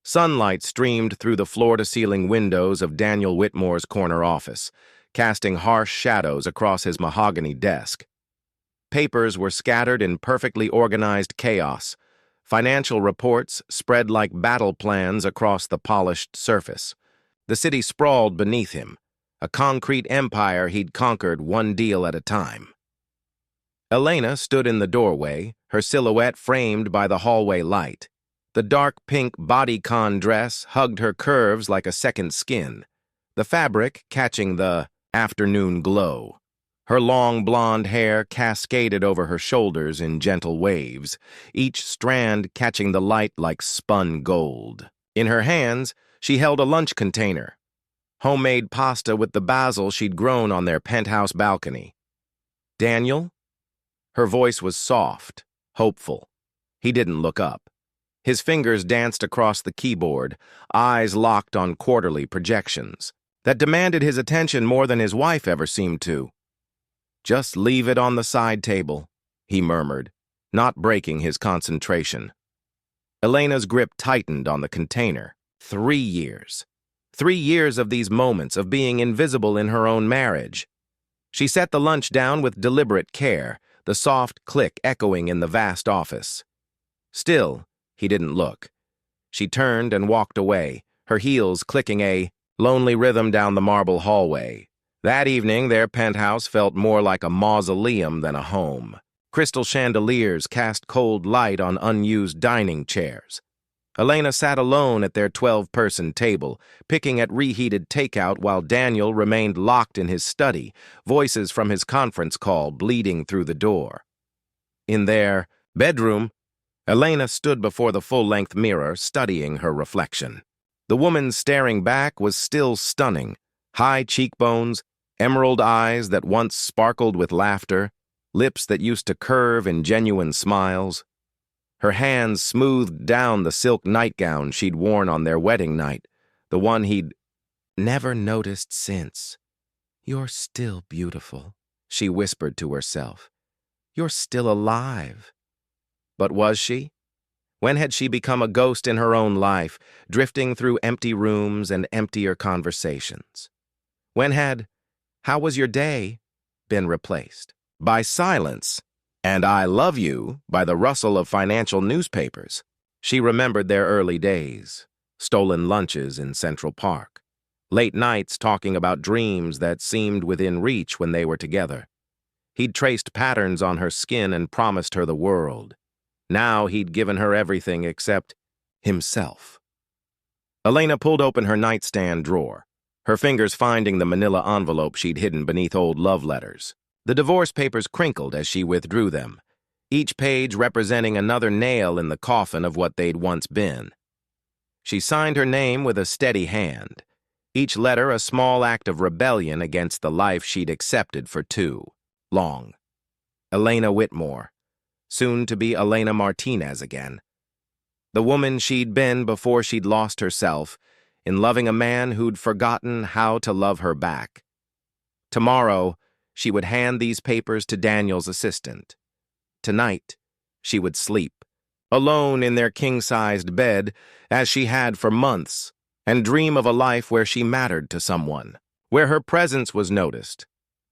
Sunlight streamed through the floor-to-ceiling windows of Daniel Whitmore's corner office, casting harsh shadows across his mahogany desk. Papers were scattered in perfectly organized chaos. Financial reports spread like battle plans across the polished surface. The city sprawled beneath him, a concrete empire he'd conquered one deal at a time. Elena stood in the doorway, her silhouette framed by the hallway light. The dark pink bodycon dress hugged her curves like a second skin, the fabric catching the afternoon glow. Her long blonde hair cascaded over her shoulders in gentle waves, each strand catching the light like spun gold. In her hands, she held a lunch container, homemade pasta with the basil she'd grown on their penthouse balcony. "Daniel?" Her voice was soft, hopeful. He didn't look up. His fingers danced across the keyboard, eyes locked on quarterly projections that demanded his attention more than his wife ever seemed to. "Just leave it on the side table," he murmured, not breaking his concentration. Elena's grip tightened on the container. 3 years. 3 years of these moments of being invisible in her own marriage. She set the lunch down with deliberate care, the soft click echoing in the vast office. Still, he didn't look. She turned and walked away, her heels clicking a lonely rhythm down the marble hallway. That evening, their penthouse felt more like a mausoleum than a home. Crystal chandeliers cast cold light on unused dining chairs. Elena sat alone at their 12-person table, picking at reheated takeout while Daniel remained locked in his study, voices from his conference call bleeding through the door. In their bedroom, Elena stood before the full-length mirror, studying her reflection. The woman staring back was still stunning. High cheekbones, emerald eyes that once sparkled with laughter, lips that used to curve in genuine smiles. Her hands smoothed down the silk nightgown she'd worn on their wedding night, the one he'd never noticed since. "You're still beautiful," she whispered to herself. "You're still alive." But was she? When had she become a ghost in her own life, drifting through empty rooms and emptier conversations? When had "How was your day?" been replaced by silence and "I love you" by the rustle of financial newspapers? She remembered their early days, stolen lunches in Central Park, late nights talking about dreams that seemed within reach when they were together. He'd traced patterns on her skin and promised her the world. Now he'd given her everything except himself. Elena pulled open her nightstand drawer, her fingers finding the manila envelope she'd hidden beneath old love letters. The divorce papers crinkled as she withdrew them, each page representing another nail in the coffin of what they'd once been. She signed her name with a steady hand, each letter a small act of rebellion against the life she'd accepted for too long. Elena Whitmore, soon to be Elena Martinez again. The woman she'd been before she'd lost herself, in loving a man who'd forgotten how to love her back. Tomorrow, she would hand these papers to Daniel's assistant. Tonight, she would sleep, alone in their king-sized bed, as she had for months, and dream of a life where she mattered to someone, where her presence was noticed,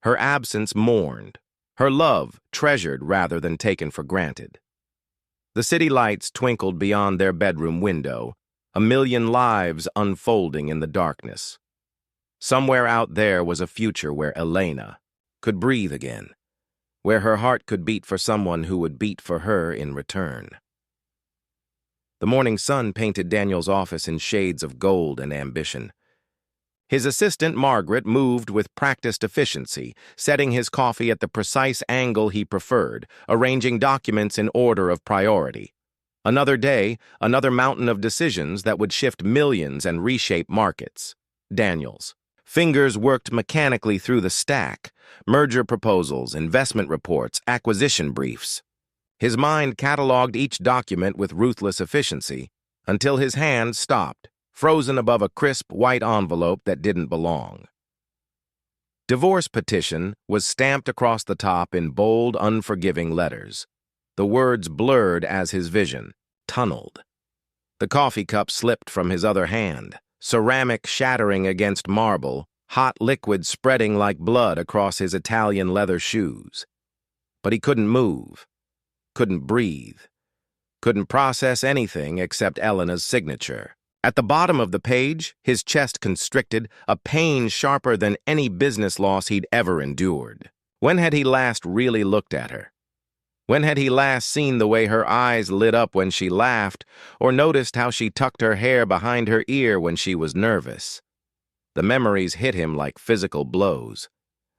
her absence mourned, her love treasured rather than taken for granted. The city lights twinkled beyond their bedroom window, a million lives unfolding in the darkness. Somewhere out there was a future where Elena could breathe again, where her heart could beat for someone who would beat for her in return. The morning sun painted Daniel's office in shades of gold and ambition. His assistant, Margaret, moved with practiced efficiency, setting his coffee at the precise angle he preferred, arranging documents in order of priority. Another day, another mountain of decisions that would shift millions and reshape markets. Daniel's fingers worked mechanically through the stack, merger proposals, investment reports, acquisition briefs. His mind cataloged each document with ruthless efficiency until his hand stopped, frozen above a crisp white envelope that didn't belong. Divorce petition was stamped across the top in bold, unforgiving letters. The words blurred as his vision, tunneled. The coffee cup slipped from his other hand, ceramic shattering against marble, hot liquid spreading like blood across his Italian leather shoes. But he couldn't move, couldn't breathe, couldn't process anything except Elena's signature. At the bottom of the page, his chest constricted, a pain sharper than any business loss he'd ever endured. When had he last really looked at her? When had he last seen the way her eyes lit up when she laughed, or noticed how she tucked her hair behind her ear when she was nervous? The memories hit him like physical blows.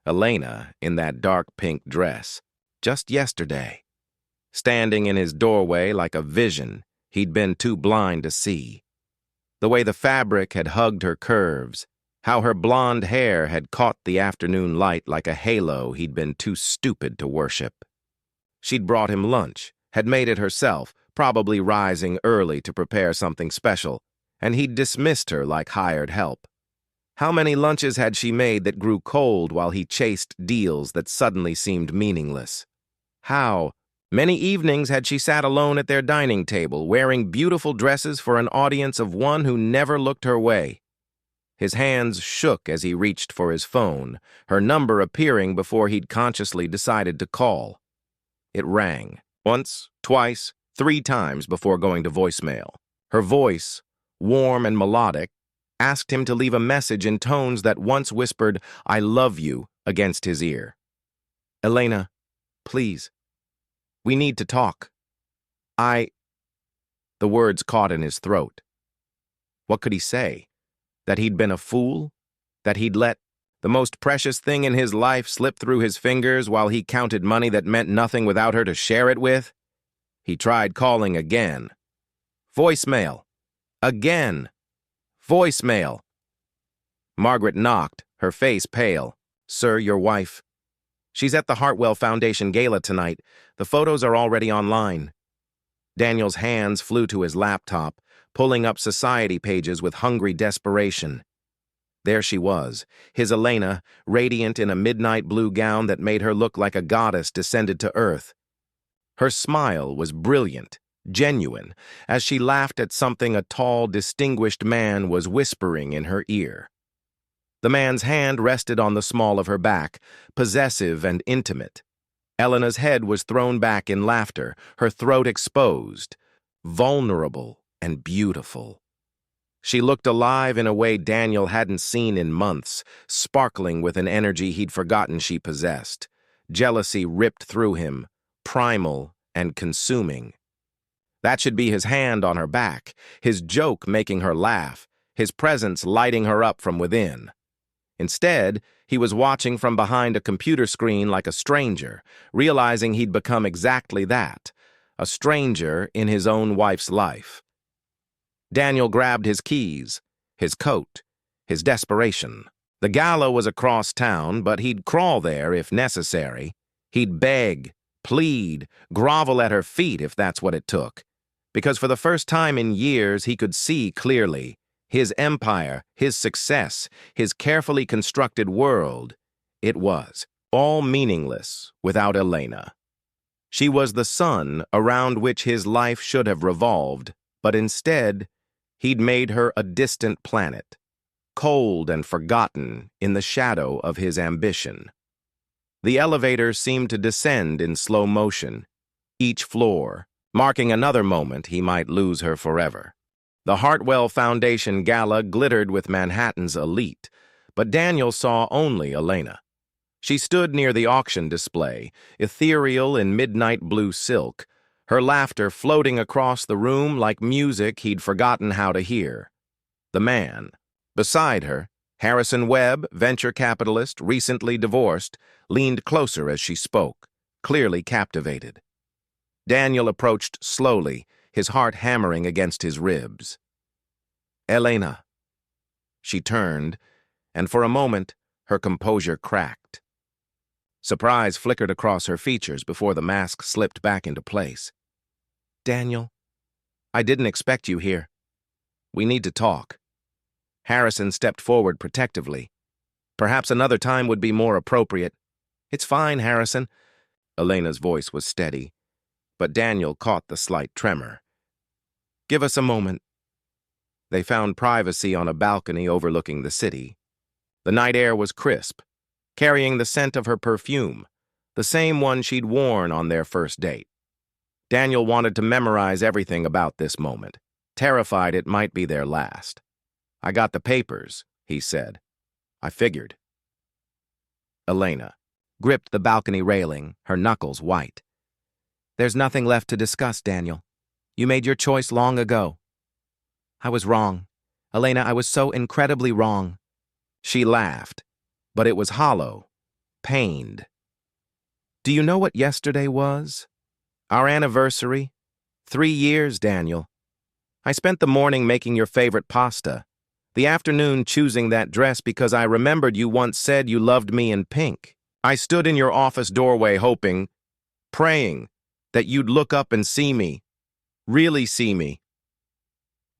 Elena in that dark pink dress, just yesterday. Standing in his doorway like a vision he'd been too blind to see. The way the fabric had hugged her curves, how her blonde hair had caught the afternoon light like a halo he'd been too stupid to worship. She'd brought him lunch, had made it herself, probably rising early to prepare something special, and he'd dismissed her like hired help. How many lunches had she made that grew cold while he chased deals that suddenly seemed meaningless? How many evenings had she sat alone at their dining table, wearing beautiful dresses for an audience of one who never looked her way? His hands shook as he reached for his phone, her number appearing before he'd consciously decided to call. It rang, once, twice, 3 times before going to voicemail. Her voice, warm and melodic, asked him to leave a message in tones that once whispered, "I love you," against his ear. "Elena, please. We need to talk. The words caught in his throat. What could he say? That he'd been a fool? That he'd let the most precious thing in his life slip through his fingers while he counted money that meant nothing without her to share it with? He tried calling again. Voicemail. Again. Voicemail. Margaret knocked, her face pale. "Sir, your wife. She's at the Hartwell Foundation Gala tonight. The photos are already online." Daniel's hands flew to his laptop, pulling up society pages with hungry desperation. There she was, his Elena, radiant in a midnight blue gown that made her look like a goddess descended to earth. Her smile was brilliant, genuine, as she laughed at something a tall, distinguished man was whispering in her ear. The man's hand rested on the small of her back, possessive and intimate. Elena's head was thrown back in laughter, her throat exposed, vulnerable and beautiful. She looked alive in a way Daniel hadn't seen in months, sparkling with an energy he'd forgotten she possessed. Jealousy ripped through him, primal and consuming. That should be his hand on her back, his joke making her laugh, his presence lighting her up from within. Instead, he was watching from behind a computer screen like a stranger, realizing he'd become exactly that, a stranger in his own wife's life. Daniel grabbed his keys, his coat, his desperation. The gala was across town, but he'd crawl there if necessary. He'd beg, plead, grovel at her feet if that's what it took. Because for the first time in years, he could see clearly. His empire, his success, his carefully constructed world, it was all meaningless without Elena. She was the sun around which his life should have revolved, but instead, he'd made her a distant planet, cold and forgotten in the shadow of his ambition. The elevator seemed to descend in slow motion, each floor, marking another moment he might lose her forever. The Hartwell Foundation Gala glittered with Manhattan's elite, but Daniel saw only Elena. She stood near the auction display, ethereal in midnight blue silk, her laughter floating across the room like music he'd forgotten how to hear. The man, beside her, Harrison Webb, venture capitalist, recently divorced, leaned closer as she spoke, clearly captivated. Daniel approached slowly, his heart hammering against his ribs. "Elena." She turned, and for a moment, her composure cracked. Surprise flickered across her features before the mask slipped back into place. "Daniel, I didn't expect you here. We need to talk." Harrison stepped forward protectively. "Perhaps another time would be more appropriate." "It's fine, Harrison." Elena's voice was steady, but Daniel caught the slight tremor. "Give us a moment. They found privacy on a balcony overlooking the city. The night air was crisp, carrying the scent of her perfume, the same one she'd worn on their first date. Daniel wanted to memorize everything about this moment, terrified it might be their last. "I got the papers," he said. "I figured." Elena gripped the balcony railing, her knuckles white. "There's nothing left to discuss, Daniel. You made your choice long ago." "I was wrong. Elena, I was so incredibly wrong." She laughed, but it was hollow, pained. "Do you know what yesterday was? Our anniversary? 3 years, Daniel. I spent the morning making your favorite pasta, the afternoon choosing that dress because I remembered you once said you loved me in pink. I stood in your office doorway hoping, praying, that you'd look up and see me, really see me."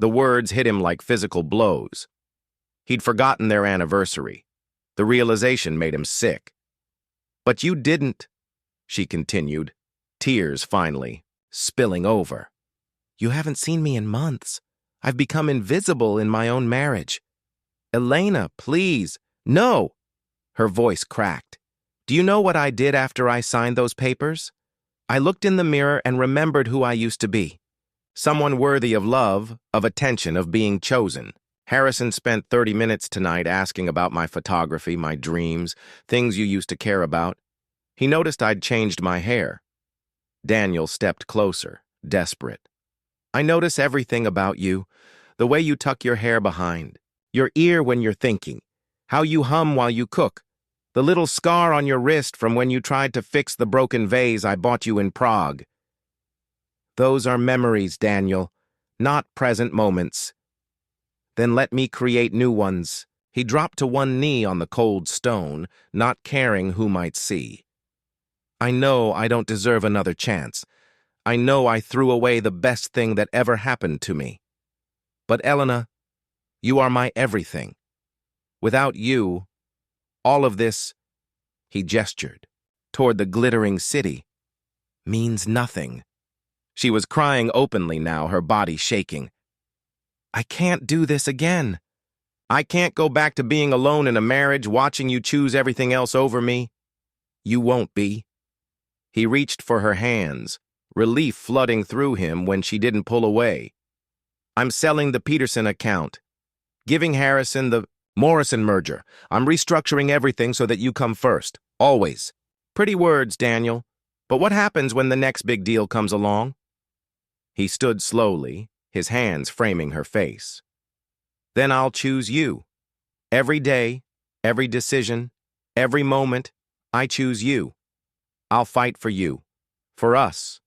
The words hit him like physical blows. He'd forgotten their anniversary. The realization made him sick. "But you didn't," she continued, tears finally spilling over. "You haven't seen me in months. I've become invisible in my own marriage." "Elena, please, no!" Her voice cracked. "Do you know what I did after I signed those papers? I looked in the mirror and remembered who I used to be. Someone worthy of love, of attention, of being chosen. Harrison spent 30 minutes tonight asking about my photography, my dreams, things you used to care about. He noticed I'd changed my hair." Daniel stepped closer, desperate. "I notice everything about you, the way you tuck your hair behind, your ear when you're thinking, how you hum while you cook, the little scar on your wrist from when you tried to fix the broken vase I bought you in Prague. Those are memories, Daniel, not present moments. Then let me create new ones." He dropped to one knee on the cold stone, not caring who might see. "I know I don't deserve another chance. I know I threw away the best thing that ever happened to me. But Elena, you are my everything. Without you, all of this," he gestured toward the glittering city, "means nothing." She was crying openly now, her body shaking. "I can't do this again. I can't go back to being alone in a marriage, watching you choose everything else over me." "You won't be." He reached for her hands, relief flooding through him when she didn't pull away. "I'm selling the Peterson account, giving Harrison the Morrison merger. I'm restructuring everything so that you come first, always." "Pretty words, Daniel, but what happens when the next big deal comes along?" He stood slowly, his hands framing her face. "Then I'll choose you. Every day, every decision, every moment, I choose you. I'll fight for you, for us,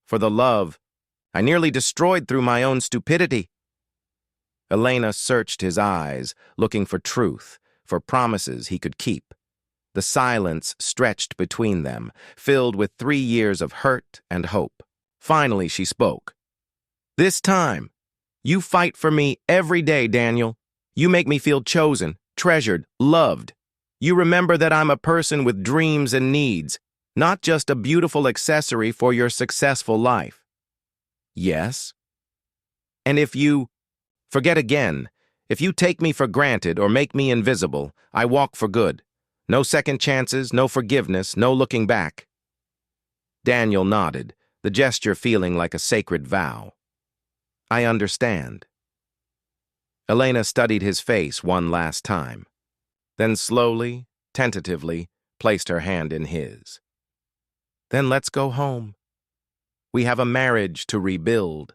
for the love I nearly destroyed through my own stupidity." Elena searched his eyes, looking for truth, for promises he could keep. The silence stretched between them, filled with 3 years of hurt and hope. Finally, she spoke. "This time, you fight for me every day, Daniel. You make me feel chosen, treasured, loved. You remember that I'm a person with dreams and needs, not just a beautiful accessory for your successful life." "Yes." "And if you forget again, if you take me for granted or make me invisible, I walk for good. No second chances, no forgiveness, no looking back." Daniel nodded, the gesture feeling like a sacred vow. "I understand." Elena studied his face one last time, then slowly, tentatively, placed her hand in his. "Then let's go home. We have a marriage to rebuild."